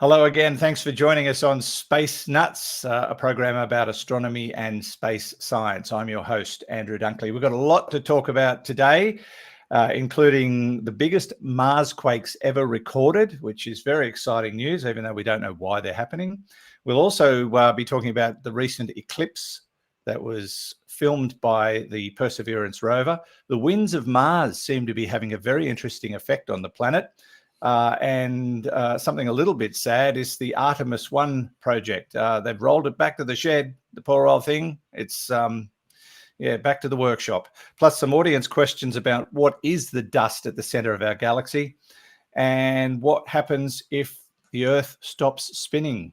Hello again. Thanks for joining us on Space Nuts, a program about astronomy and space science. I'm your host, Andrew Dunkley. We've got a lot to talk about today, including the biggest Mars quakes ever recorded, which is very exciting news, even though we don't know why they're happening. We'll also be talking about the recent eclipse that was filmed by the Perseverance Rover. The winds of Mars seem to be having a very interesting effect on the planet. And something a little bit sad is the Artemis One project. They've rolled it back to the shed, the poor old thing. It's, back to the workshop. Plus some audience questions about what is the dust at the center of our galaxy and what happens if the Earth stops spinning.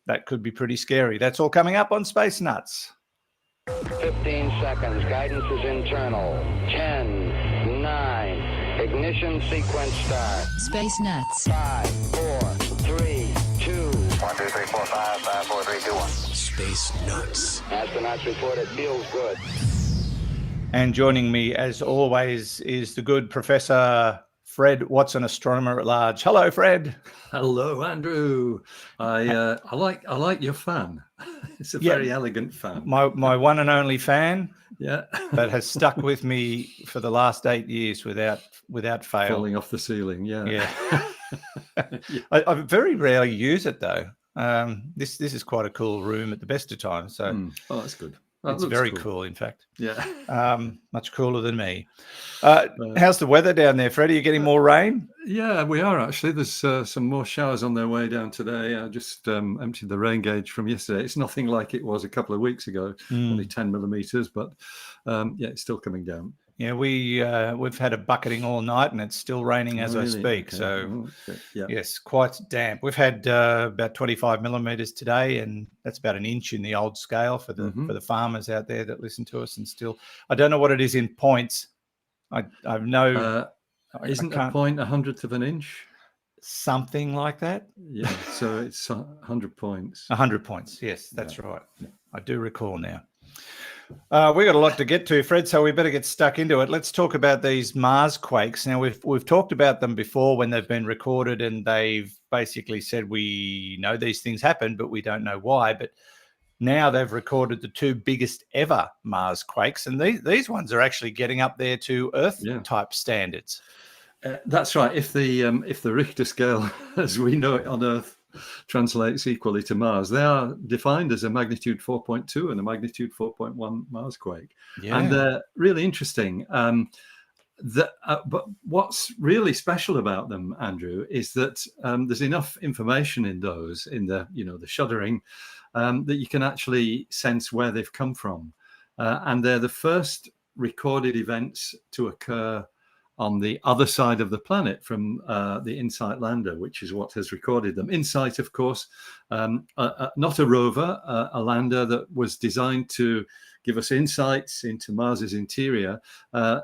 That could be pretty scary. That's all coming up on Space Nuts. 15 seconds. Guidance is internal. 10, 9. Ignition sequence start. Space Nuts. 5, 4, 3, 2. 1, 2, 3, 4, 5, 5, 4, 3, 2, 1. Space Nuts. Astronauts report it feels good. And joining me, as always, is the good Professor Fred Watson, astronomer at large. Hello, Fred. Hello, Andrew. I like your fan. It's a very elegant fan. My one and only fan. Yeah. That has stuck with me for the last 8 years without fail. Falling off the ceiling. Yeah. Yeah. I very rarely use it though. This is quite a cool room at the best of times. So that's good. It's very cool, in fact. Yeah. Much cooler than me. How's the weather down there, Fred? Are you getting more rain? Yeah, we are actually. There's some more showers on their way down today. I just emptied the rain gauge from yesterday. It's nothing like it was a couple of weeks ago, only 10 millimeters, but it's still coming down. Yeah, we've had a bucketing all night and it's still raining as I speak. Okay. So yes, quite damp. We've had about 25 millimeters today, and that's about an inch in the old scale for the farmers out there that listen to us. And still, I don't know what it is in points. I've no. Isn't a point 1/100th of an inch? Something like that. Yeah. So it's 100 points. 100 points. Yes, that's right. I do recall now. We've got a lot to get to, Fred, so we better get stuck into it. Let's talk about these Mars quakes. Now, we've talked about them before when they've been recorded, and they've basically said we know these things happen, but we don't know why. But now they've recorded the two biggest ever Mars quakes, and these ones are actually getting up there to Earth-type standards. That's right. If the Richter scale, as we know it on Earth, translates equally to Mars, they are defined as a magnitude 4.2 and a magnitude 4.1 Mars quake. And they're really interesting. But what's really special about them, Andrew, is that there's enough information in those, in the shuddering, that you can actually sense where they've come from. And they're the first recorded events to occur on the other side of the planet from the InSight lander, which is what has recorded them. InSight, of course, not a rover, a lander that was designed to give us insights into Mars's interior,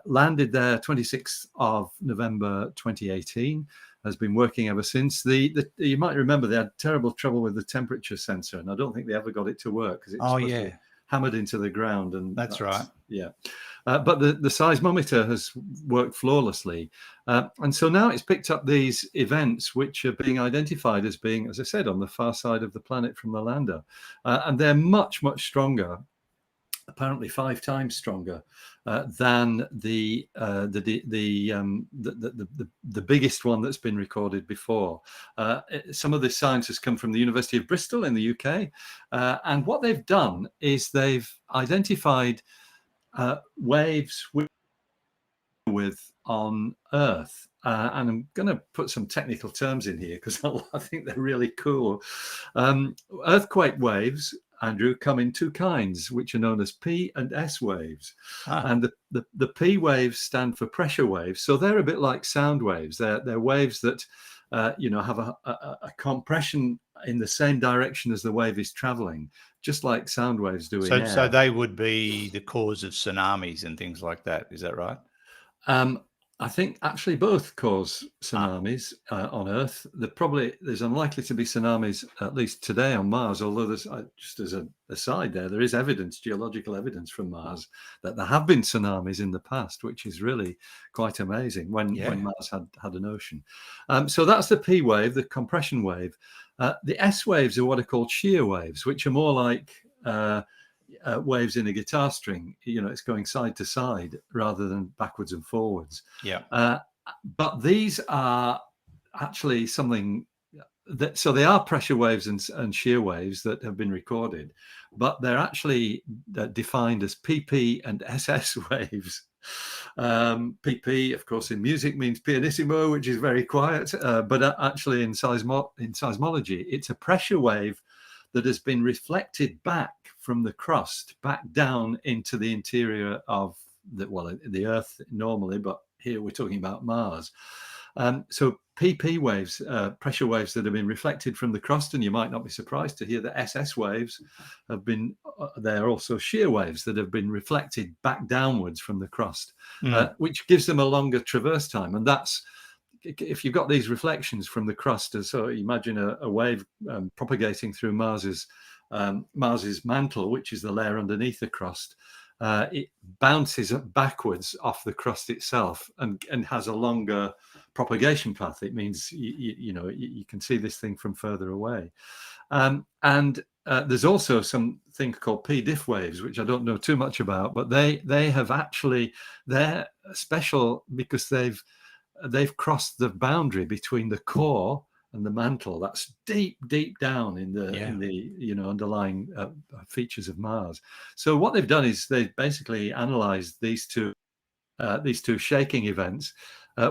landed there 26th of November 2018, has been working ever since. You might remember they had terrible trouble with the temperature sensor, and I don't think they ever got it to work because it's hammered into the ground. And that's right. Yeah. But the seismometer has worked flawlessly. And so now it's picked up these events, which are being identified as being, as I said, on the far side of the planet from the lander. And they're much, much stronger, apparently 5 times stronger than the biggest one that's been recorded before. Some of this science has come from the University of Bristol in the UK. And what they've done is they've identified waves with on Earth. And I'm going to put some technical terms in here because I think they're really cool. Earthquake waves, Andrew, come in 2 kinds, which are known as P and S waves. And the P waves stand for pressure waves. So they're a bit like sound waves. They're waves that have a compression in the same direction as the wave is traveling, just like sound waves do in air. So they would be the cause of tsunamis and things like that. Is that right? I think actually both cause tsunamis on Earth. There's unlikely to be tsunamis, at least today, on Mars. Although there's just as an aside, there is evidence, geological evidence from Mars, that there have been tsunamis in the past, which is really quite amazing when Mars had an ocean. So that's the P wave, the compression wave. The S waves are what are called shear waves, which are more like waves in a guitar string. It's going side to side rather than backwards and forwards. But these are actually something that, so they are pressure waves and shear waves that have been recorded, but they're actually defined as PP and SS waves. PP, of course, in music means pianissimo, which is very quiet, but actually in seismology, it's a pressure wave that has been reflected back from the crust back down into the interior of the Earth normally, but here we're talking about Mars. So PP waves, pressure waves that have been reflected from the crust, and you might not be surprised to hear that SS waves have been, they're also shear waves that have been reflected back downwards from the crust, which gives them a longer traverse time. And that's, if you've got these reflections from the crust, so imagine a wave propagating through Mars's mantle, which is the layer underneath the crust. It bounces backwards off the crust itself and has a longer propagation path. It means you can see this thing from further away. And there's also something called P-diff waves, which I don't know too much about, but they have actually, they're special because they've crossed the boundary between the core and the mantle. That's deep down in the underlying features of Mars. So what they've done is they've basically analyzed these two shaking events,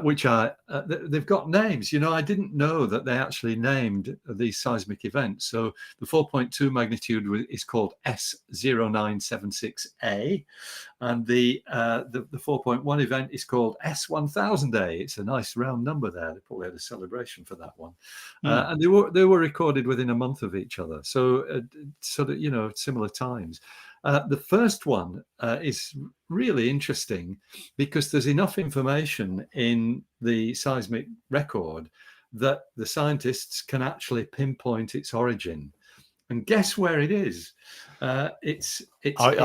which are they've got names. I didn't know that they actually named these seismic events. So the 4.2 magnitude is called S0976A, and the 4.1 event is called S1000A. It's a nice round number there. They probably had a celebration for that one, and they were recorded within a month of each other. So similar times. The first one is really interesting because there's enough information in the seismic record that the scientists can actually pinpoint its origin. And guess where it is? I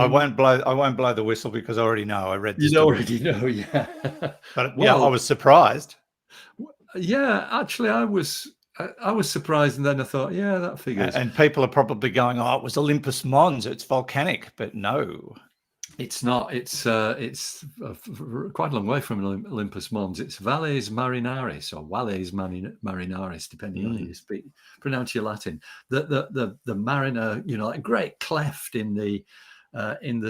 won't blow the whistle because I already know. I read this. You already know, yeah. But I was surprised. Yeah, actually, I was surprised, and then I thought, yeah, that figures. And people are probably going, "Oh, it was Olympus Mons. It's volcanic," but no, it's not. It's quite a long way from Olympus Mons. It's Valles Marinaris or Valles Marinaris, depending on how you pronounce your Latin. The mariner, like a great cleft in the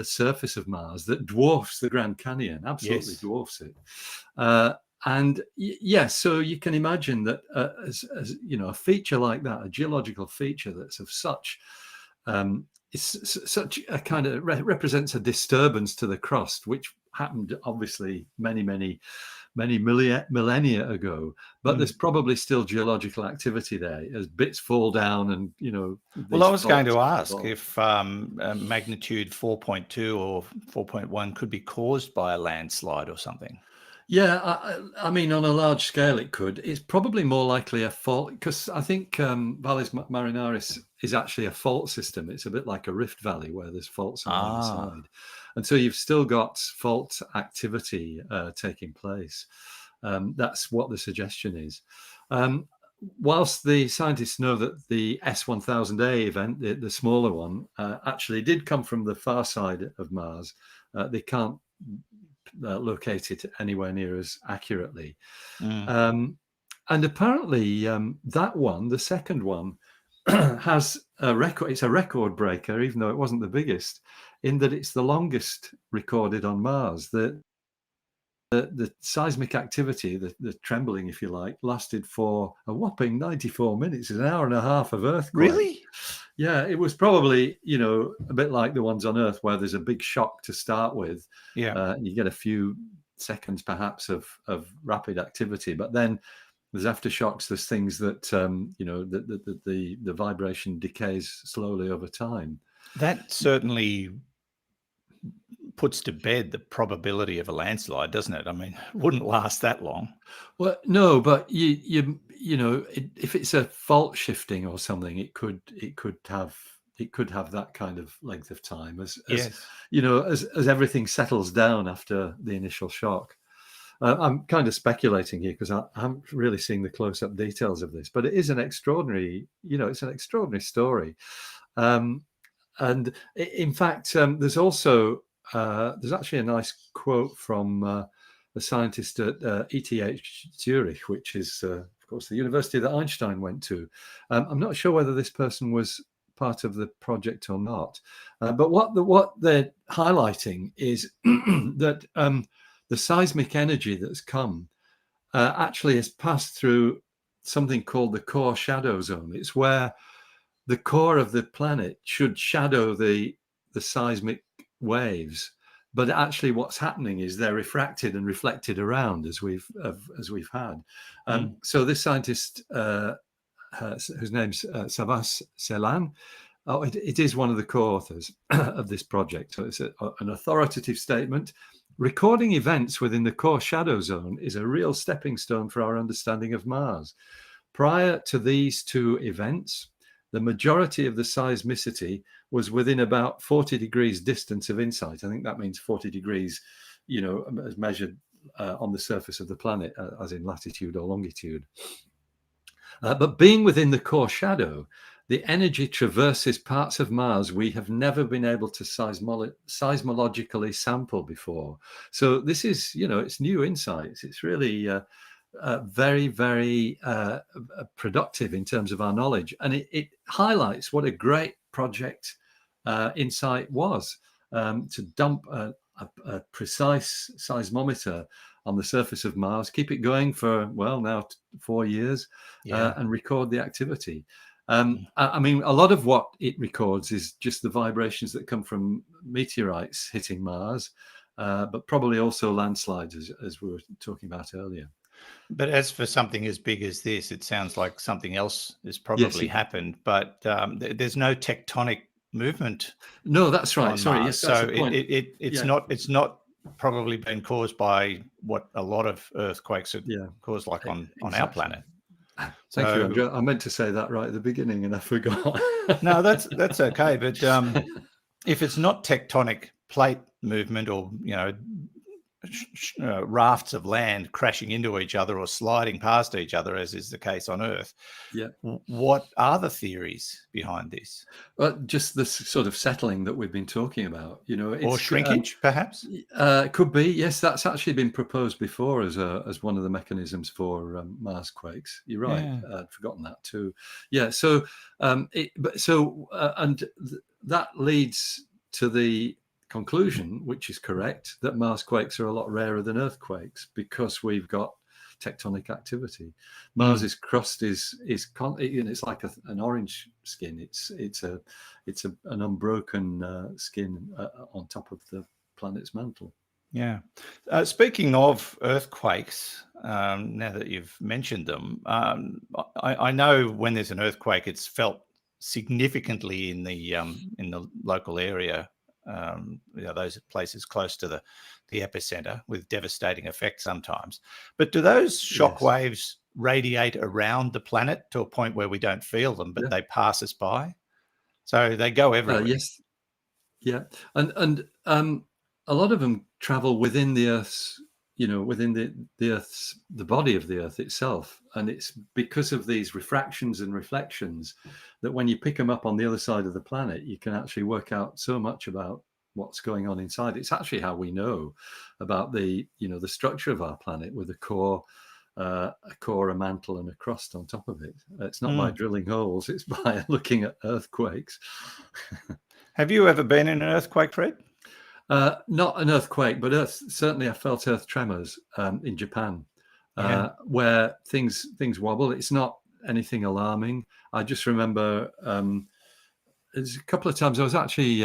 surface of Mars that dwarfs the Grand Canyon. Absolutely dwarfs it. And yes, so you can imagine that as a feature like that, a geological feature that's of such such a kind of represents a disturbance to the crust, which happened obviously many millennia ago. But there's probably still geological activity there as bits fall down, and Well, I was going to ask if magnitude 4.2 or 4.1 could be caused by a landslide or something. Yeah, I mean, on a large scale, it could. It's probably more likely a fault, because I think Valles Marinaris is actually a fault system. It's a bit like a rift valley where there's faults on either side. And so you've still got fault activity taking place. That's what the suggestion is. Whilst the scientists know that the S1000A event, the smaller one, actually did come from the far side of Mars, they can't locate it anywhere near as accurately. And apparently that one, the second one, has a record. It's a record breaker, even though it wasn't the biggest, in that it's the longest recorded on Mars. The seismic activity, the trembling, if you like, lasted for a whopping 94 minutes, an hour and a half of earthquake. Really? Yeah, it was probably, a bit like the ones on Earth where there's a big shock to start with. Yeah. And you get a few seconds perhaps of rapid activity, but then there's aftershocks, there's things that, the vibration decays slowly over time. That certainly puts to bed the probability of a landslide, doesn't it? I mean, it wouldn't last that long. Well, no, but you know, if it's a fault shifting or something, it could have that kind of length of time as Yes. you know, as everything settles down after the initial shock. I'm kind of speculating here because I haven't really seen the close-up details of this, but it is an extraordinary, you know, it's an extraordinary story. And in fact, there's also there's actually a nice quote from a scientist at ETH Zurich, which is, of course, the university that Einstein went to. I'm not sure whether this person was part of the project or not, but what they're highlighting is that the seismic energy that's come actually has passed through something called the core shadow zone. It's where the core of the planet should shadow the seismic waves, but actually what's happening is they're refracted and reflected around as we've had. So this scientist, whose name's Savas Selan, it is one of the co-authors of this project. So it's an authoritative statement. Recording events within the core shadow zone is a real stepping stone for our understanding of Mars. Prior to these two events, the majority of the seismicity was within about 40 degrees distance of InSight. I think that means 40 degrees, you know, as measured on the surface of the planet, as in latitude or longitude. But being within the core shadow, the energy traverses parts of Mars we have never been able to seismologically sample before. So this is, you know, it's new insights. It's really very, very productive in terms of our knowledge. And it highlights what a great project InSight was, to dump a precise seismometer on the surface of Mars, keep it going for, well, now 4 years, and record the activity. I mean, a lot of what it records is just the vibrations that come from meteorites hitting Mars, but probably also landslides, as we were talking about earlier. But as for something as big as this, it sounds like something else has probably happened, but there's no tectonic movement. No, that's right. Sorry, Mars. yes, that's so the point. it's not probably been caused by what a lot of earthquakes are caused, like on our planet. Thank you, Andrew. I meant to say that right at the beginning and I forgot. No, that's okay. But if it's not tectonic plate movement, or, you know, rafts of land crashing into each other or sliding past each other, as is the case on Earth, what are the theories behind this? Well, just this sort of settling that we've been talking about, you know, or shrinkage, perhaps. Could be. Yes, that's actually been proposed before as one of the mechanisms for Mars quakes. You're right. I'd forgotten that too. Yeah. So, and that leads to the conclusion, which is correct, that Mars quakes are a lot rarer than earthquakes because we've got tectonic activity. Mars's crust is it's like an orange skin. It's an unbroken skin on top of the planet's mantle. Yeah. Speaking of earthquakes, now that you've mentioned them, I know when there's an earthquake, it's felt significantly in the local area. You know, those places close to the epicenter, with devastating effects sometimes. But do those shock waves radiate around the planet to a point where we don't feel them, but they pass us by? So they go everywhere. Yes. Yeah. And a lot of them travel within the Earth's, you know, within the body of the Earth itself. And it's because of these refractions and reflections that when you pick them up on the other side of the planet, you can actually work out so much about what's going on inside. It's actually how we know about the structure of our planet, with a core, a mantle, and a crust on top of it. It's not by drilling holes; it's by looking at earthquakes. Have you ever been in an earthquake, Fred? Not an earthquake, but certainly I felt earth tremors in Japan, where things wobble. It's not anything alarming. I just remember there's a couple of times I was actually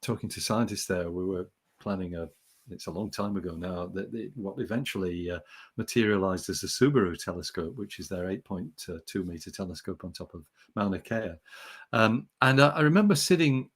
talking to scientists there. We were planning it's a long time ago now, what eventually materialized as the Subaru Telescope, which is their 8.2 meter telescope on top of Mauna Kea. And I remember sitting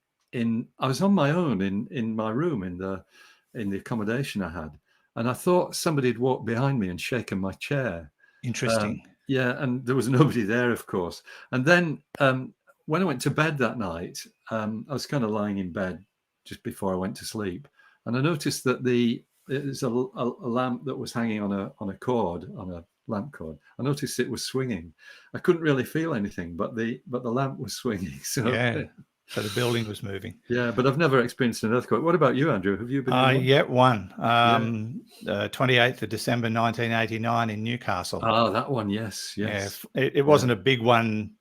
I was on my own in my room in the accommodation I had, and I thought somebody had walked behind me and shaken my chair. Interesting. Yeah, and there was nobody there, of course. And then when I went to bed that night, I was kind of lying in bed just before I went to sleep, and I noticed that there's a lamp that was hanging on a cord, on a lamp cord. I noticed it was swinging. I couldn't really feel anything, but the lamp was swinging. So Yeah. So the building was moving. yeah, but I've never experienced an earthquake. What about you, Andrew? Have you been in one? Yeah, one. 28th of December 1989 in Newcastle. Oh, that one, yes. Yeah, it wasn't a big one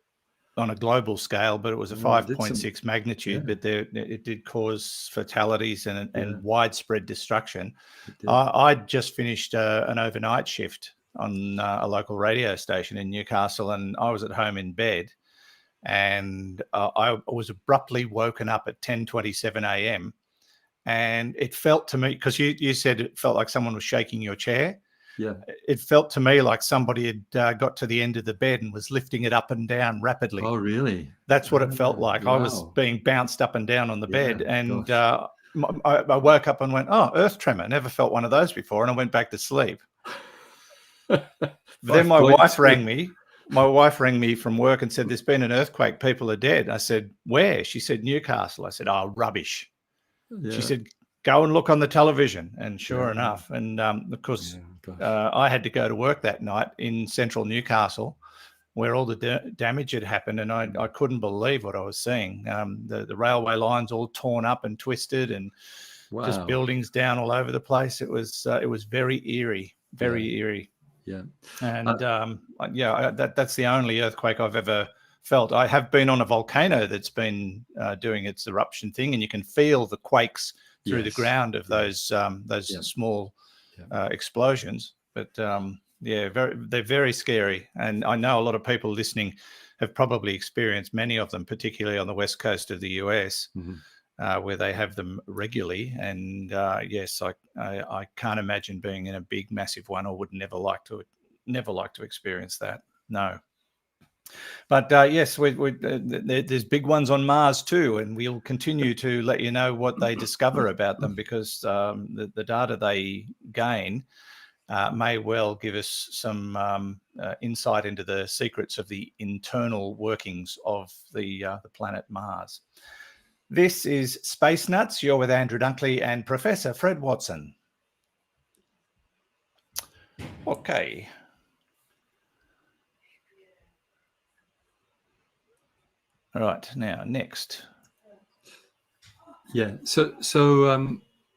on a global scale, but it was a 5.6 magnitude. But it did cause fatalities and widespread destruction. I'd just finished an overnight shift on a local radio station in Newcastle, and I was at home in bed, and I was abruptly woken up at 10:27 a.m. And it felt to me, because you said it felt like someone was shaking your chair. Yeah. It felt to me like somebody had got to the end of the bed and was lifting it up and down rapidly. Oh, really? That's what it felt like. Wow. I was being bounced up and down on the bed, and I woke up and went, "Oh, earth tremor." Never felt one of those before, and I went back to sleep. Then my wife rang me. My wife rang me from work and said, "There's been an earthquake. People are dead." I said, "Where?" She said, "Newcastle." I said, "Oh, rubbish." Yeah. She said, "Go and look on the television." And sure enough, and of course, I had to go to work that night in central Newcastle, where all the damage had happened, and I couldn't believe what I was seeing. The railway lines all torn up and twisted, and just buildings down all over the place. It was very eerie, very eerie. Yeah. And that's the only earthquake I've ever felt. I have been on a volcano that's been doing its eruption thing, and you can feel the quakes through the ground of those small explosions. But they're very scary. And I know a lot of people listening have probably experienced many of them, particularly on the west coast of the US. Where they have them regularly, and yes, I can't imagine being in a big, massive one. I would never like to experience that. No, but yes, there's big ones on Mars too, and we'll continue to let you know what they discover about them, because the data they gain may well give us some insight into the secrets of the internal workings of the planet Mars. This is Space Nuts. You're with Andrew Dunkley and Professor Fred Watson. Okay. All right. Now, next. Yeah. So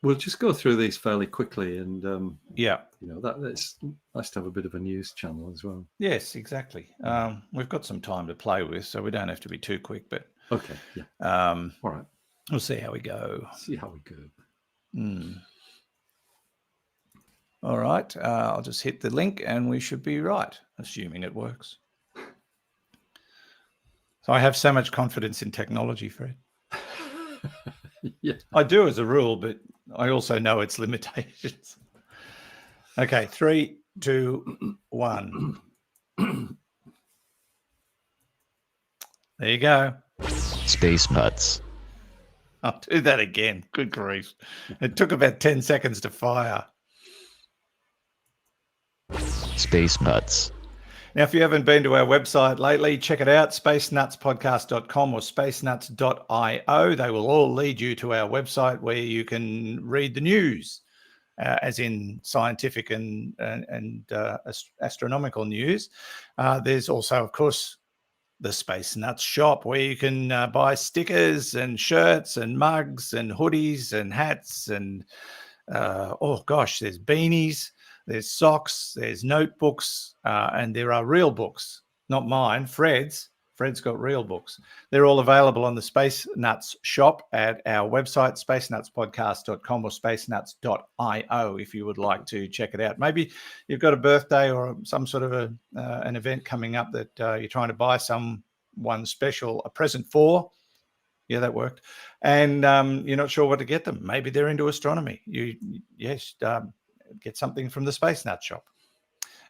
we'll just go through these fairly quickly, and that's nice to have a bit of a news channel as well. Yes, exactly. We've got some time to play with, so we don't have to be too quick. But okay. Yeah. All right. We'll see how we go. All right. I'll just hit the link and we should be right, assuming it works. So I have so much confidence in technology, Fred. Yeah. I do as a rule, but I also know its limitations. Okay, 3, 2, 1. There you go. Space Nuts. I'll do that again. Good grief. It took about 10 seconds to fire. Space Nuts. Now, if you haven't been to our website lately, check it out, spacenutspodcast.com or spacenuts.io. They will all lead you to our website where you can read the news, as in scientific and astronomical news. There's also, of course, the Space Nuts shop, where you can buy stickers and shirts and mugs and hoodies and hats and there's beanies, there's socks, there's notebooks, and there are real books, not mine, Fred's got real books. They're all available on the Space Nuts shop at our website, spacenutspodcast.com or spacenuts.io, if you would like to check it out. Maybe you've got a birthday or some sort of an event coming up that you're trying to buy someone special a present for. Yeah, that worked. And you're not sure what to get them. Maybe they're into astronomy. Get something from the Space Nuts shop.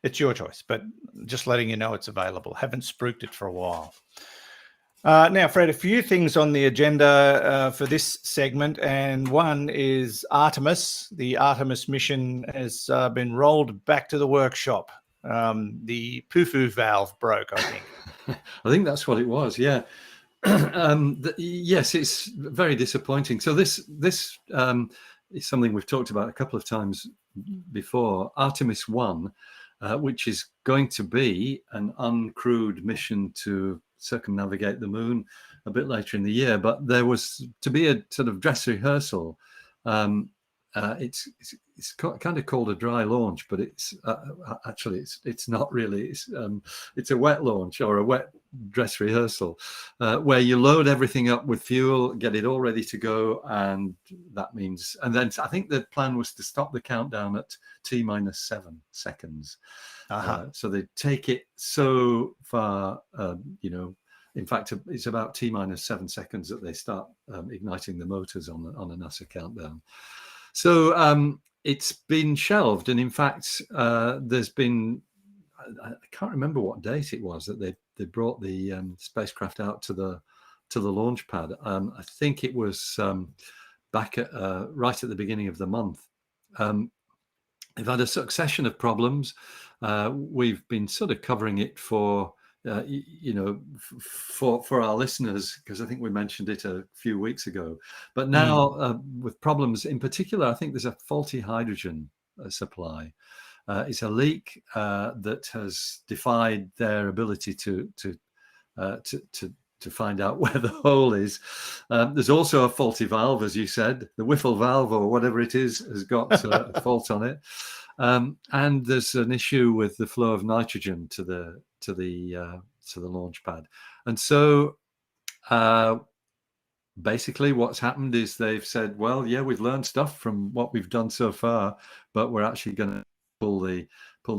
It's your choice, but just letting you know it's available. Haven't spruiked it for a while. Now, Fred, a few things on the agenda for this segment, and one is Artemis. The Artemis mission has been rolled back to the workshop. The poo-foo valve broke, I think. I think that's what it was. Yeah. Yes, it's very disappointing. So this is something we've talked about a couple of times before. Artemis One, which is going to be an uncrewed mission to circumnavigate the moon a bit later in the year, but there was to be a sort of dress rehearsal. It's kind of called a dry launch, but it's actually it's not really. It's a wet launch or a wet dress rehearsal, where you load everything up with fuel, get it all ready to go, and that means. And then I think the plan was to stop the countdown at T-7 seconds. So they take it so far, in fact, it's about T-7 seconds that they start igniting the motors on a NASA countdown. So it's been shelved, and in fact, there's been, I can't remember what date it was that they brought the spacecraft out to the launch pad. I think it was back at right at the beginning of the month. They've had a succession of problems. We've been sort of covering it for for our listeners, because I think we mentioned it a few weeks ago. But now with problems in particular, I think there's a faulty hydrogen supply. It's a leak that has defied their ability to find out where the hole is. There's also a faulty valve, as you said. The wiffle valve or whatever it is has got a fault on it. And there's an issue with the flow of nitrogen to the launch pad. And so basically what's happened is they've said, well, yeah, we've learned stuff from what we've done so far, but we're actually going to pull the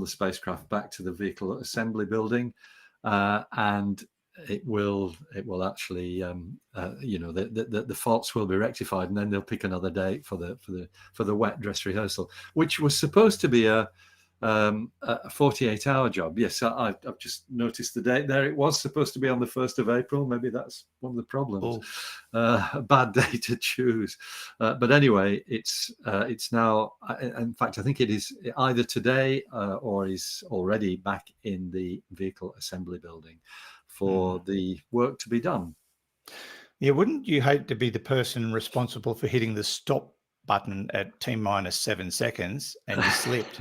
spacecraft back to the vehicle assembly building, and it will actually the faults will be rectified, and then they'll pick another date for the wet dress rehearsal, which was supposed to be a 48-hour job. Yes, I've just noticed the date there. It was supposed to be on the 1st of April. Maybe that's one of the problems. A bad day to choose. But anyway, it's now. In fact, I think it is either today or is already back in the vehicle assembly building for the work to be done. Yeah, wouldn't you hate to be the person responsible for hitting the stop button at T-7 seconds and you slipped?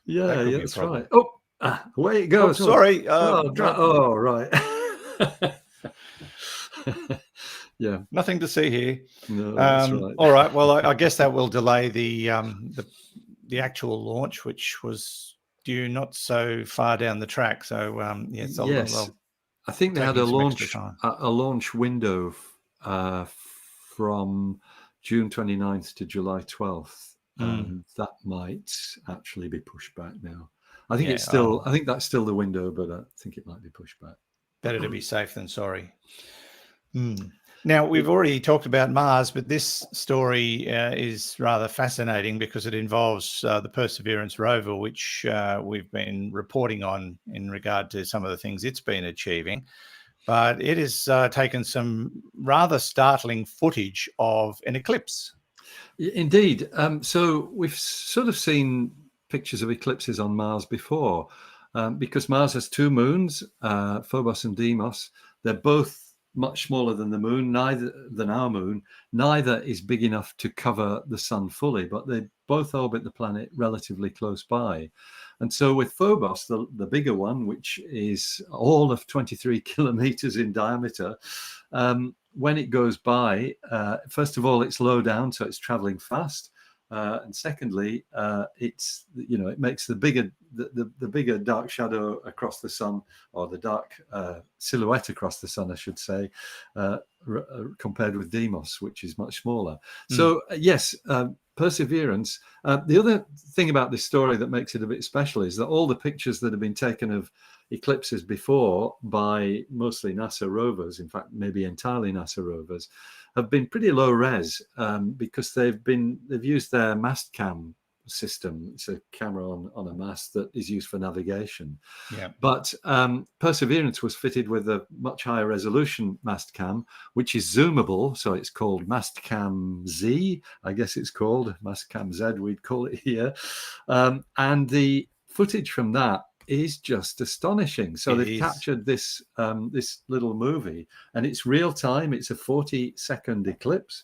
Yeah, that's right. Oh, away it goes. Oh, sorry. Right. Yeah, nothing to see here. No, that's right. All right. Well, I guess that will delay the actual launch, which was due not so far down the track. So yes, I think they had a launch window from June 29th to July 12th. That might actually be pushed back now. I think it's still. I think that's still the window, but I think it might be pushed back. Better to be safe than sorry. Now, we've already talked about Mars, but this story is rather fascinating because it involves the Perseverance Rover, which we've been reporting on in regard to some of the things it's been achieving. But it has taken some rather startling footage of an eclipse. Indeed. So we've sort of seen pictures of eclipses on Mars before, because Mars has two moons, Phobos and Deimos. They're both much smaller than the moon, than our moon. Neither is big enough to cover the sun fully, but they both orbit the planet relatively close by. And so with Phobos, the bigger one, which is all of 23 kilometers in diameter, when it goes by, first of all, it's low down, so it's traveling fast. And secondly, it makes the bigger dark shadow across the sun, or the dark silhouette across the sun, I should say, compared with Deimos, which is much smaller. So yes, Perseverance. The other thing about this story that makes it a bit special is that all the pictures that have been taken of eclipses before by mostly NASA rovers, in fact, maybe entirely NASA rovers, have been pretty low res, because they've used their mast cam system. It's a camera on a mast that is used for navigation. Yeah. But Perseverance was fitted with a much higher resolution mast cam, which is zoomable. So it's called mast cam Z, I guess it's called mast cam Z, we'd call it here. And the footage from that is just astonishing. So they've captured this this little movie, and it's real time. It's a 40-second eclipse.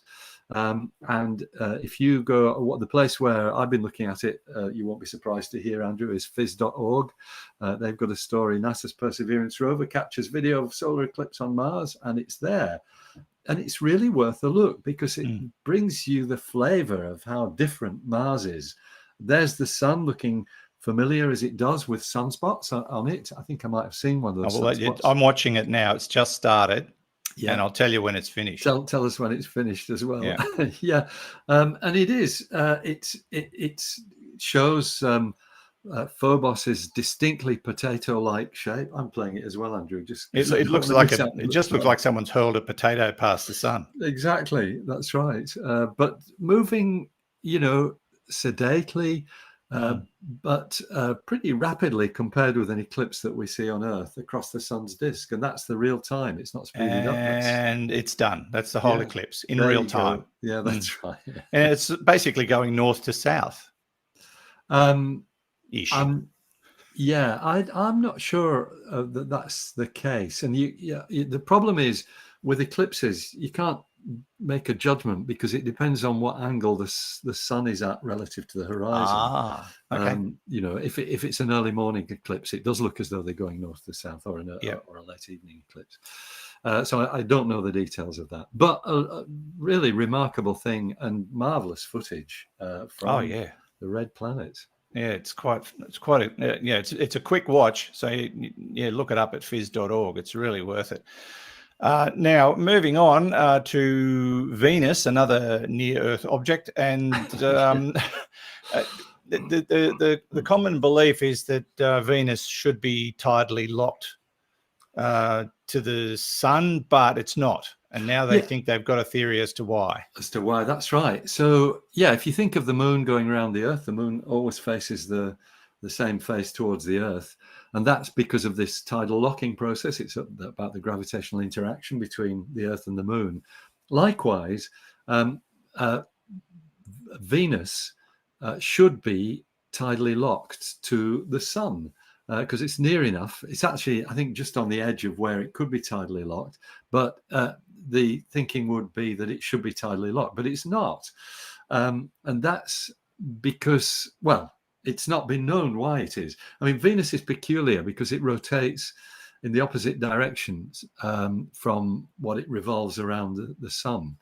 And if you go, the place where I've been looking at it, you won't be surprised to hear, Andrew, is phys.org. They've got a story, NASA's Perseverance Rover captures video of solar eclipse on Mars, and it's there. And it's really worth a look because it brings you the flavor of how different Mars is. There's the sun looking familiar as it does with sunspots on it. I think I might have seen one of those sunspots. I'm watching it now. It's just started. Yeah. And I'll tell you when it's finished. Tell us when it's finished as well. Yeah. Yeah. And it is. It shows Phobos is distinctly potato-like shape. I'm playing it as well, Andrew. It looks like it just looks like someone's hurled a potato past the sun. Exactly. That's right. But moving, sedately, but pretty rapidly compared with an eclipse that we see on Earth across the sun's disk. And that's the real time. It's not speeding up. And it's done. That's the whole eclipse in real time. Yeah, that's right. And it's basically going north to south. Ish. Yeah, I'm not sure that that's the case. And the problem is with eclipses, you can't make a judgment because it depends on what angle the sun is at relative to the horizon. Okay. If it's an early morning eclipse, it does look as though they're going north to south, or or a late evening eclipse. So I don't know the details of that, but a really remarkable thing and marvelous footage from the red planet. Yeah, it's a quick watch. So look it up at phys.org. It's really worth it. Now, moving on to Venus, another near-Earth object, and the common belief is that Venus should be tidally locked to the sun, but it's not. And now they think they've got a theory as to why. That's right. So, if you think of the moon going around the Earth, the moon always faces the same face towards the Earth. And that's because of this tidal locking process. It's about the gravitational interaction between the Earth and the moon. Likewise, Venus should be tidally locked to the sun because it's near enough. It's actually, I think, just on the edge of where it could be tidally locked. But the thinking would be that it should be tidally locked, but it's not. And that's because, it's not been known why it is. I mean, Venus is peculiar because it rotates in the opposite directions from what it revolves around the sun.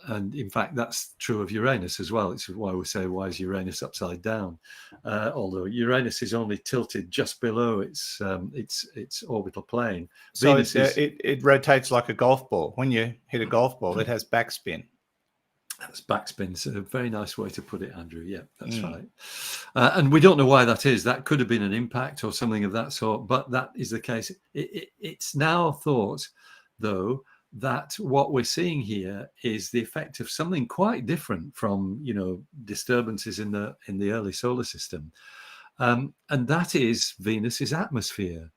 And in fact, that's true of Uranus as well. It's why we say, why is Uranus upside down? Although Uranus is only tilted just below its orbital plane. So it rotates like a golf ball. When you hit a golf ball, it has backspin. That's backspin. So a very nice way to put it, Andrew. Yeah, that's right. And we don't know why that is. That could have been an impact or something of that sort, but that is the case. It's now thought, though, that what we're seeing here is the effect of something quite different from, disturbances in the early solar system. And that is Venus's atmosphere.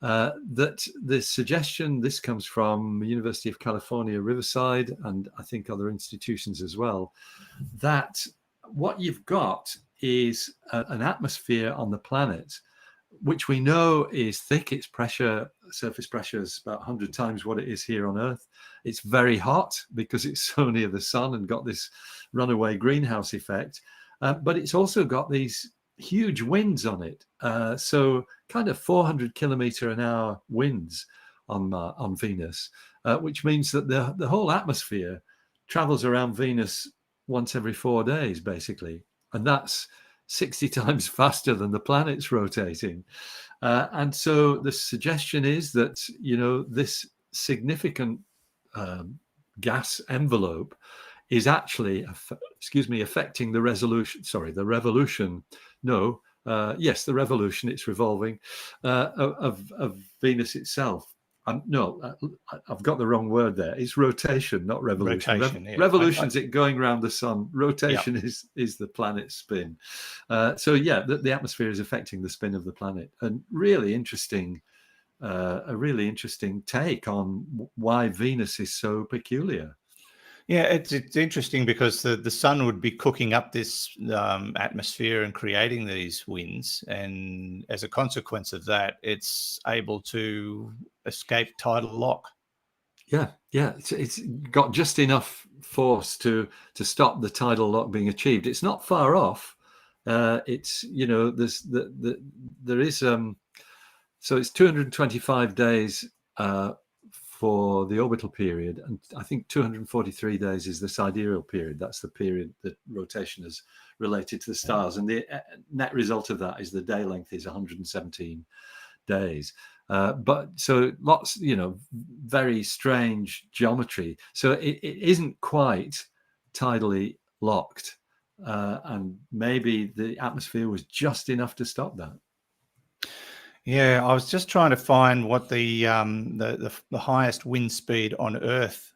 That the suggestion, this comes from University of California, Riverside, and I think other institutions as well, that what you've got is an atmosphere on the planet, which we know is thick. Its pressure, surface pressure, is about 100 times what it is here on Earth. It's very hot because it's so near the sun and got this runaway greenhouse effect. But it's also got these huge winds on it. So kind of 400 kilometer an hour winds on Venus, which means that the whole atmosphere travels around Venus once every 4 days, basically. And that's 60 times faster than the planet's rotating. And so the suggestion is that, this significant gas envelope is actually, affecting the revolution. The revolution, it's revolving, of Venus itself. I've got the wrong word there. It's rotation, not revolution. Rotation, yeah. Revolution's it going around the sun. Rotation is the planet's spin. So yeah, the atmosphere is affecting the spin of the planet, and really interesting. A really interesting take on why Venus is so peculiar. Yeah, it's interesting because the sun would be cooking up this atmosphere and creating these winds, and as a consequence of that, it's able to escape tidal lock. Yeah, it's got just enough force to stop the tidal lock being achieved. It's not far off. It's there is so it's 225 days for the orbital period, and I think 243 days is the sidereal period. That's the period that rotation is related to the stars, and the net result of that is the day length is 117 days. But so lots, very strange geometry. So it isn't quite tidally locked, and maybe the atmosphere was just enough to stop that. Yeah, I was just trying to find what the highest wind speed on Earth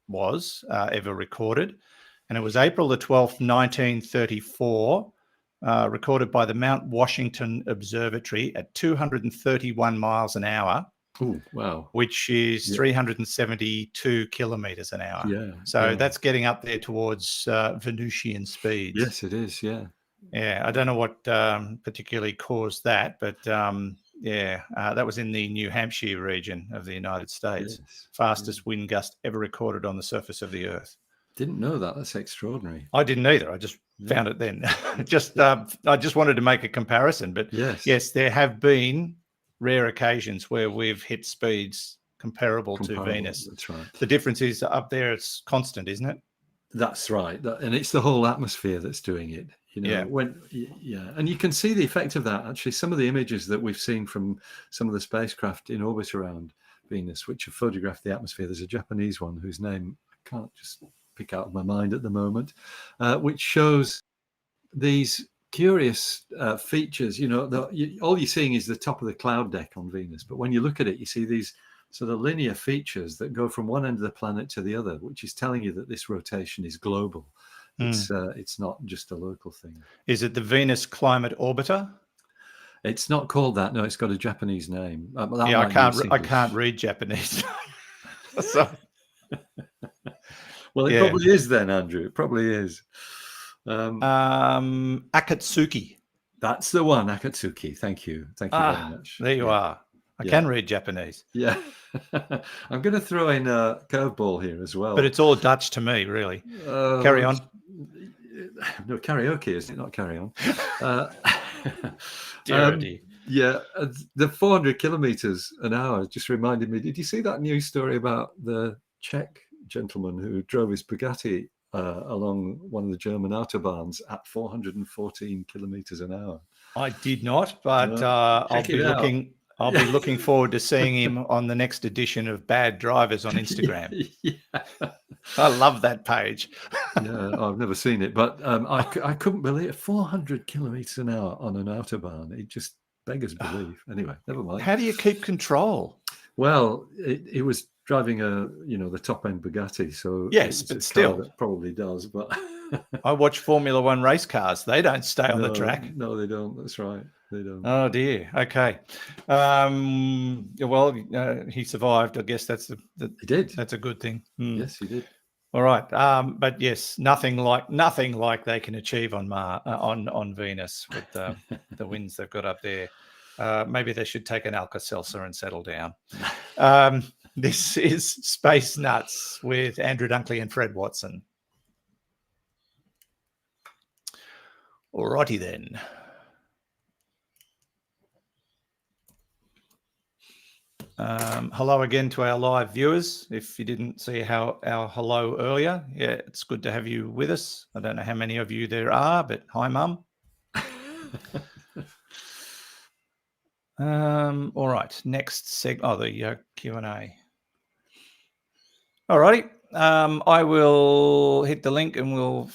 was ever recorded, and it was April the 12th, 1934, recorded by the Mount Washington Observatory at 231 miles an hour. Oh, wow! Which is 372 kilometers an hour. Yeah. So that's getting up there towards Venusian speeds. Yes, it is. Yeah. Yeah, I don't know what particularly caused that, but that was in the New Hampshire region of the United States. Yes. Fastest wind gust ever recorded on the surface of the Earth. Didn't know that. That's extraordinary. I didn't either. I just found it then. I just wanted to make a comparison. But yes, there have been rare occasions where we've hit speeds comparable to Venus. That's right. The difference is up there it's constant, isn't it? That's right. And it's the whole atmosphere that's doing it. And you can see the effect of that. Actually, some of the images that we've seen from some of the spacecraft in orbit around Venus, which have photographed the atmosphere. There's a Japanese one whose name I can't just pick out of my mind at the moment, which shows these curious features. All you're seeing is the top of the cloud deck on Venus, but when you look at it, you see these sort of linear features that go from one end of the planet to the other, which is telling you that this rotation is global. It's not just a local thing. Is it the Venus Climate Orbiter? It's not called that. No, it's got a Japanese name. I can't read Japanese. So. Well, it probably is then, Andrew. It probably is. Akatsuki. That's the one, Akatsuki. Thank you very much. There you are. I can read Japanese. Yeah. I'm going to throw in a curveball here as well. But it's all Dutch to me, really. Carry on. No, karaoke, is it? Not carry on. The 400 kilometers an hour just reminded me. Did you see that news story about the Czech gentleman who drove his Bugatti along one of the German autobahns at 414 kilometers an hour? I did not, but I'll be looking forward to seeing him on the next edition of Bad Drivers on Instagram. I love that page. I've never seen it, but I couldn't believe it. 400 kilometers an hour on an autobahn. It just beggars belief. Anyway, never mind. How do you keep control? Well, it was driving the top end Bugatti, so yes, but still, that probably does. But I watch Formula One race cars; they don't stay on the track. No, they don't. That's right, they don't. Oh dear. Okay. He survived. I guess he did. That's a good thing. Yes, he did. All right. But yes, nothing like they can achieve on on Venus with the winds they've got up there. Maybe they should take an Alka-Seltzer and settle down. This is Space Nuts with Andrew Dunkley and Fred Watson. All righty then. Hello again to our live viewers. If you didn't see our hello earlier, it's good to have you with us. I don't know how many of you there are, but hi, Mum. All right, next the Q&A. All righty, I will hit the link and we'll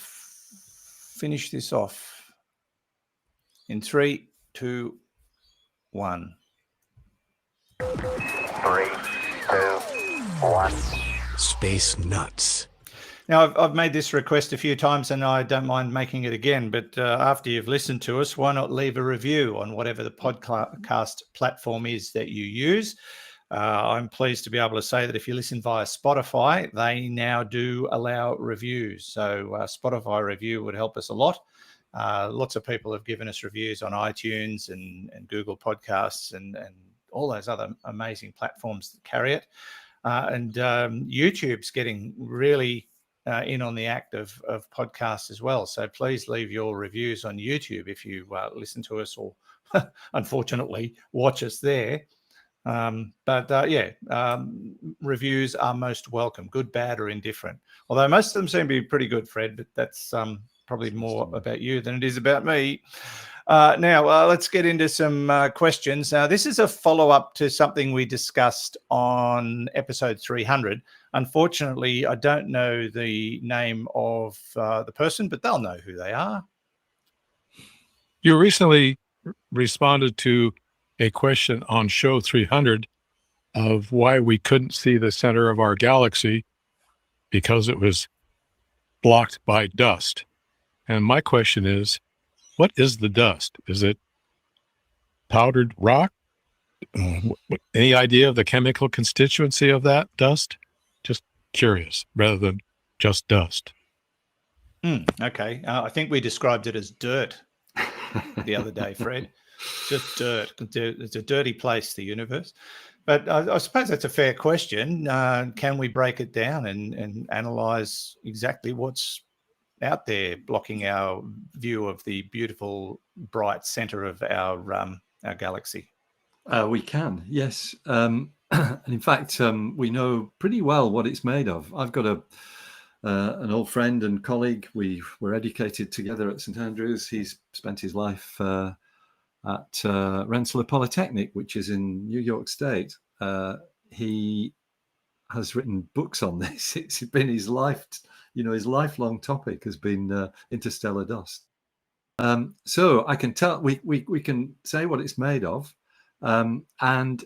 finish this off in 3, 2, 1. 3, 1. Space nuts. Now, I've made this request a few times and I don't mind making it again, but after you've listened to us, why not leave a review on whatever the podcast platform is that you use? I'm pleased to be able to say that if you listen via Spotify, they now do allow reviews. So Spotify review would help us a lot. Lots of people have given us reviews on iTunes and Google Podcasts and all those other amazing platforms that carry it. And YouTube's getting really in on the act of podcasts as well. So please leave your reviews on YouTube if you listen to us or unfortunately watch us there. Reviews are most welcome, good, bad, or indifferent. Although most of them seem to be pretty good, Fred, but that's probably more about you than it is about me. Now, let's get into some questions. Now, this is a follow-up to something we discussed on episode 300. Unfortunately, I don't know the name of the person, but they'll know who they are. You recently responded to a question on show 300 of why we couldn't see the center of our galaxy because it was blocked by dust. And my question is, what is the dust? Is it powdered rock? Any idea of the chemical constituency of that dust? Just curious, rather than just dust. Okay. I think we described it as dirt the other day, Fred. Just dirt. It's a dirty place, the universe. But I suppose that's a fair question. Can we break it down and analyze exactly what's out there blocking our view of the beautiful, bright center of our galaxy? We can, yes. And in fact, we know pretty well what it's made of. I've got an old friend and colleague. We were educated together at St Andrews. He's spent his life at Rensselaer Polytechnic, which is in New York State. He has written books on this. It's been his his lifelong topic has been interstellar dust. So I can tell we can say what it's made of, and I'm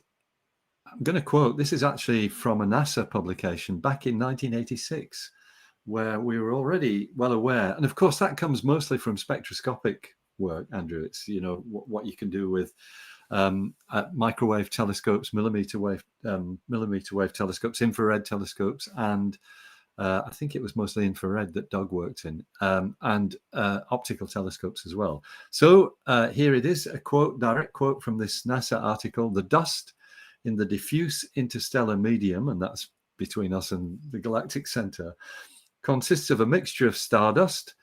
going to quote. This is actually from a NASA publication back in 1986, where we were already well aware, and of course that comes mostly from spectroscopic work, Andrew. It's what you can do with microwave telescopes, millimeter wave telescopes, infrared telescopes, and I think it was mostly infrared that Doug worked in, and optical telescopes as well. So here it is, a quote, direct quote from this NASA article: "The dust in the diffuse interstellar medium," and that's between us and the galactic center, "consists of a mixture of stardust,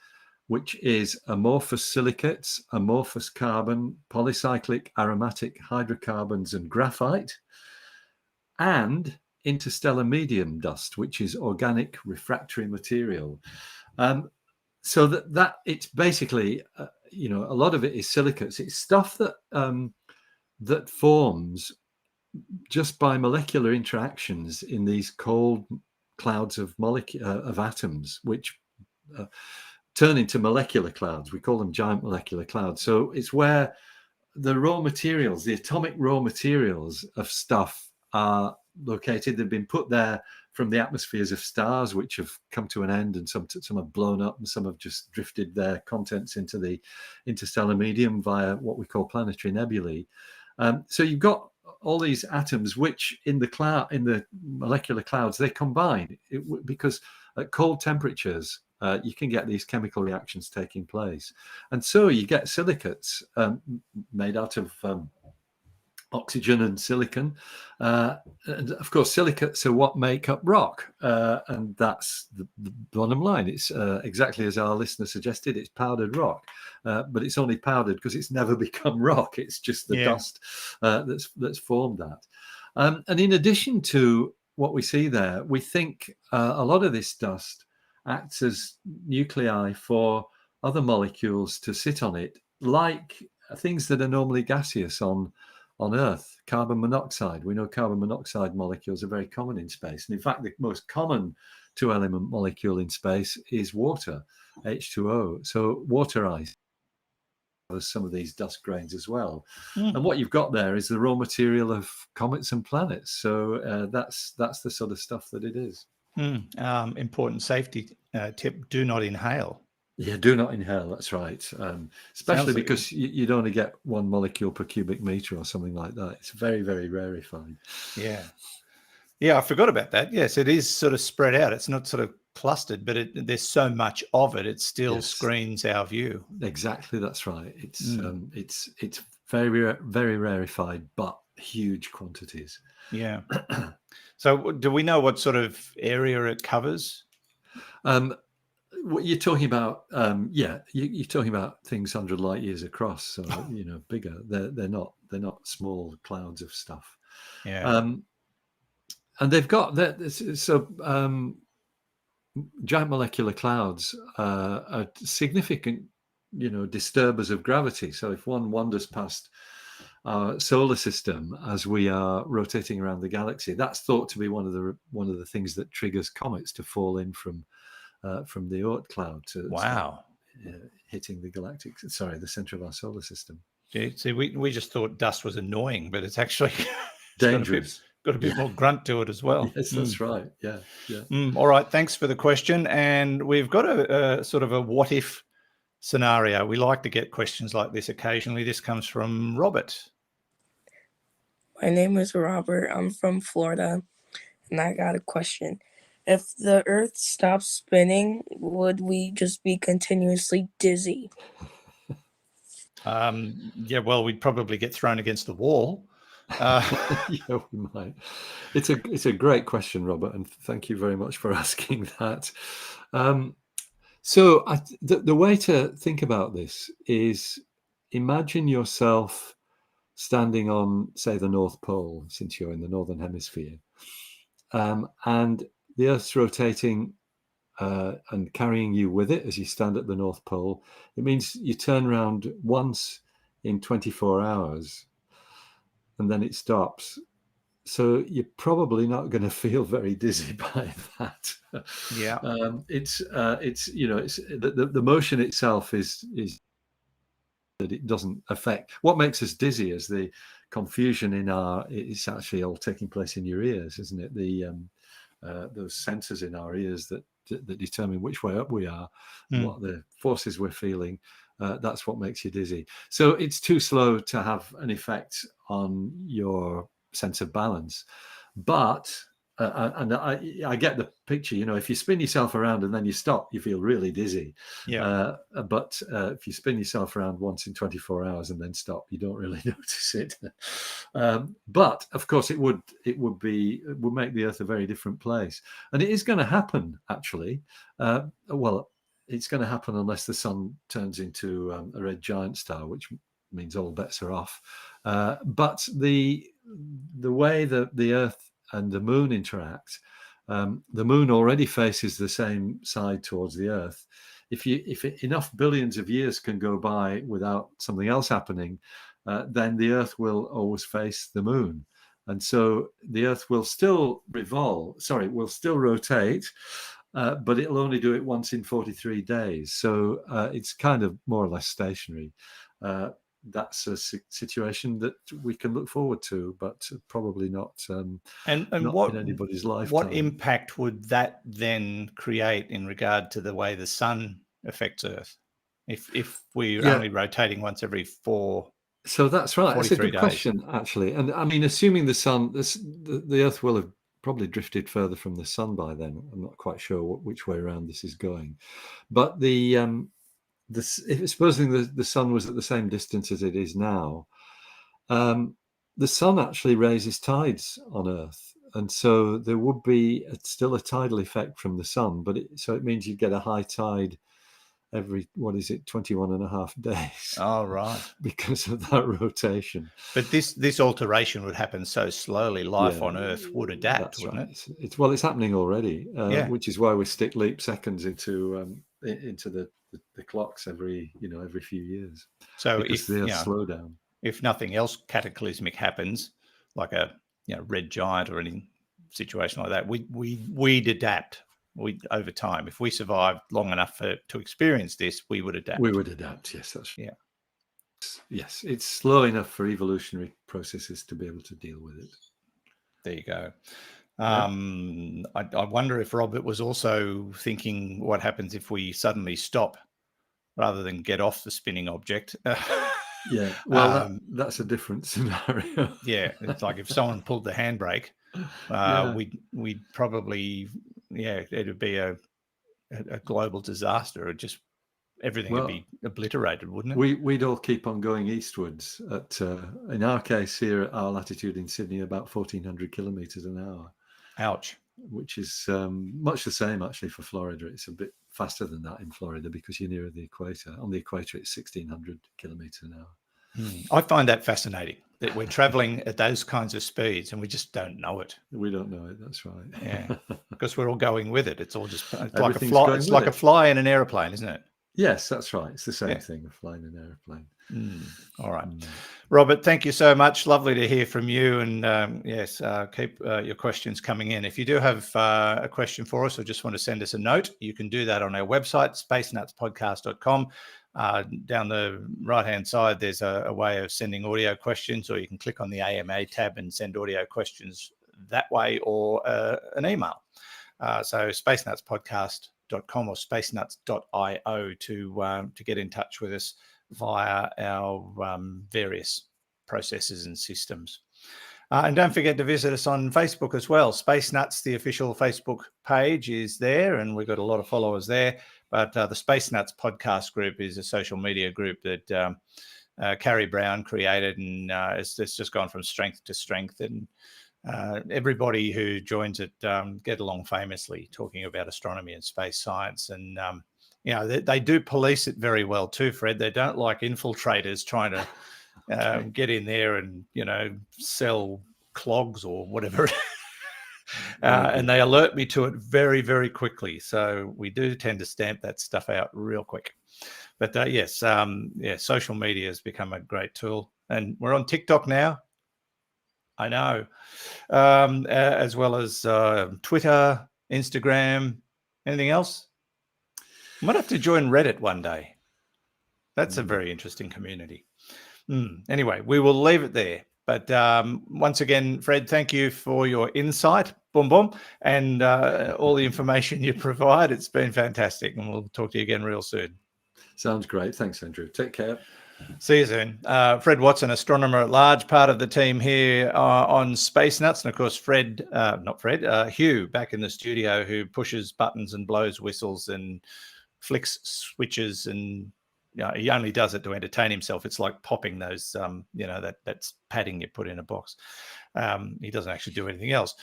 which is amorphous silicates, amorphous carbon, polycyclic aromatic hydrocarbons, and graphite, and interstellar medium dust, which is organic refractory material." So that it's basically, a lot of it is silicates. It's stuff that that forms just by molecular interactions in these cold clouds of atoms, which turn into molecular clouds. We call them giant molecular clouds. So it's where the raw materials, the atomic raw materials of stuff are located. They've been put there from the atmospheres of stars, which have come to an end, and some have blown up, and some have just drifted their contents into the interstellar medium via what we call planetary nebulae. So you've got all these atoms, which in the molecular clouds, they combine because at cold temperatures, you can get these chemical reactions taking place. And so you get silicates made out of oxygen and silicon. And of course, silicates are what make up rock. And that's the bottom line. It's exactly as our listener suggested, it's powdered rock. But it's only powdered because it's never become rock. It's just the dust that's formed that. And in addition to what we see there, we think a lot of this dust acts as nuclei for other molecules to sit on it, like things that are normally gaseous on Earth. Carbon monoxide. We know carbon monoxide molecules are very common in space. And in fact, the most common two-element molecule in space is water, H2O. So water ice. there's some of these dust grains as well. Mm. And what you've got there is the raw material of comets and planets. So that's the sort of stuff that it is. Important safety tip: do not inhale. Yeah, do not inhale. That's right. Especially because you'd only get 1 molecule per cubic meter or something like that. It's very, very rarefied. Yeah. Yeah, I forgot about that. Yes, it is sort of spread out. It's not sort of clustered, but there's so much of it, it still screens our view. Exactly, that's right. It's very, very rarefied, but huge quantities. Yeah. So do we know what sort of area it covers? What you're talking about, you're talking about things 100 light years across, so bigger. They're not small clouds of stuff. Yeah. And they've got that. So giant molecular clouds are significant, disturbers of gravity. So if one wanders past our solar system as we are rotating around the galaxy, that's thought to be one of the things that triggers comets to fall in from the Oort cloud to hitting the center of our solar system. Yeah, see, we just thought dust was annoying, but it's actually dangerous. Got a bit more grunt to it as well. Yes, that's right. Yeah. All right. Thanks for the question. And we've got a sort of a what if scenario. We like to get questions like this occasionally. This comes from Robert. My name is Robert. I'm from Florida, and I got a question. If the Earth stopped spinning, would we just be continuously dizzy? Yeah, well, we'd probably get thrown against the wall. Yeah, we might. It's a great question, Robert, and thank you very much for asking that. So the way to think about this is imagine yourself standing on, say, the North Pole, since you're in the Northern Hemisphere, and the Earth's rotating and carrying you with it as you stand at the North Pole. It means you turn around once in 24 hours and then it stops. So you're probably not going to feel very dizzy by that. Yeah. It's the motion itself is that it doesn't affect. What makes us dizzy is the confusion it's actually all taking place in your ears, isn't it? Those sensors in our ears that determine which way up we are, what the forces we're feeling. That's what makes you dizzy. So it's too slow to have an effect on your sense of balance. But and I get the picture. If you spin yourself around and then you stop, you feel really dizzy. Yeah. But if you spin yourself around once in 24 hours and then stop, you don't really notice it. But of course, it would make the Earth a very different place, and it is going to happen. Actually, it's going to happen unless the sun turns into a red giant star, which means all bets are off. But the way that the Earth and the moon interact, the moon already faces the same side towards the Earth. If enough billions of years can go by without something else happening, then the Earth will always face the moon. And so the Earth will still rotate, but it'll only do it once in 43 days. So it's kind of more or less stationary. That's a situation that we can look forward to, but probably not. Not in anybody's lifetime. What impact would that then create in regard to the way the sun affects Earth? If we're only rotating once every 4. So that's right. That's a good days. question, actually. And I mean, assuming the Earth will have probably drifted further from the sun by then. I'm not quite sure which way around this is going, but supposing the sun was at the same distance as it is now, the sun actually raises tides on Earth, and so there would be still a tidal effect from the sun, but it means you get a high tide every 21 and a half days. Oh, right. Because of that rotation. But this alteration would happen so slowly, life on Earth would adapt, wouldn't it? It's happening already, which is why we stick leap seconds into the clocks every few years. So if they slow down, if nothing else cataclysmic happens, like a red giant or any situation like that, we'd adapt. Over time, if we survived long enough to experience this, we would adapt. We would adapt. Yes, that's Yes, it's slow enough for evolutionary processes to be able to deal with it. There you go. I wonder if Robert was also thinking what happens if we suddenly stop rather than get off the spinning object. Yeah, well, that's a different scenario. Yeah, it's like if someone pulled the handbrake, Yeah. we'd probably, it would be a global disaster. Everything would be obliterated, wouldn't it? We'd all keep on going eastwards at, in our case here at our latitude in Sydney, about 1,400 kilometres an hour. Ouch. Which is much the same actually for Florida. It's a bit faster than that in Florida because you're nearer the equator. On the equator, it's 1,600 kilometres an hour. I find that fascinating, that we're traveling at those kinds of speeds and we just don't know it. We don't know it, that's right. Yeah, because we're all going with it. It's all just It's like a fly in an airplane, isn't it? Yes, that's right. It's the same thing of flying an airplane. All right. Robert, thank you so much. Lovely to hear from you. And keep your questions coming in. If you do have a question for us or just want to send us a note, you can do that on our website, spacenutspodcast.com. Down the right-hand side, there's a way of sending audio questions, or you can click on the AMA tab and send audio questions that way, or an email. So spacenutspodcast.com or spacenuts.io to get in touch with us via our various processes and systems. And don't forget to visit us on Facebook as well. Space Nuts, the official Facebook page, is there, and we've got a lot of followers there. But the Space Nuts podcast group is a social media group that Carrie Brown created, and it's just gone from strength to strength. And everybody who joins it get along famously, talking about astronomy and space science. And they do police it very well too, Fred. They don't like infiltrators trying to get in there and sell clogs or whatever. And they alert me to it very, very quickly. So we do tend to stamp that stuff out real quick. But social media has become a great tool, and we're on TikTok now. I know, as well as Twitter, Instagram. Anything else? Might have to join Reddit one day. That's a very interesting community. Anyway, we will leave it there. But once again, Fred, thank you for your insight, and all the information you provide. It's been fantastic, and we'll talk to you again real soon. Sounds great. Thanks, Andrew. Take care. See you soon. Fred Watson, astronomer at large, part of the team here on Space Nuts. And of course, Hugh, back in the studio, who pushes buttons and blows whistles and flicks switches, and he only does it to entertain himself. It's like popping those, that's padding you put in a box. He doesn't actually do anything else,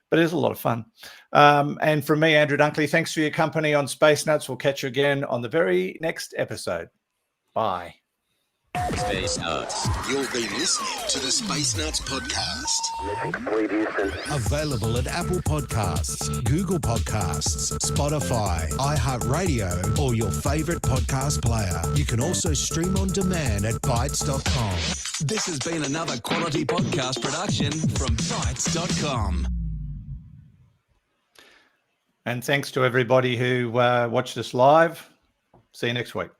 but it is a lot of fun. And from me, Andrew Dunkley, thanks for your company on Space Nuts. We'll catch you again on the very next episode. Bye. Space Nuts. You'll be listening to the Space Nuts podcast. Available at Apple Podcasts, Google Podcasts, Spotify, iHeartRadio, or your favorite podcast player. You can also stream on demand at Bytes.com. This has been another quality podcast production from Bytes.com. And thanks to everybody who watched us live. See you next week.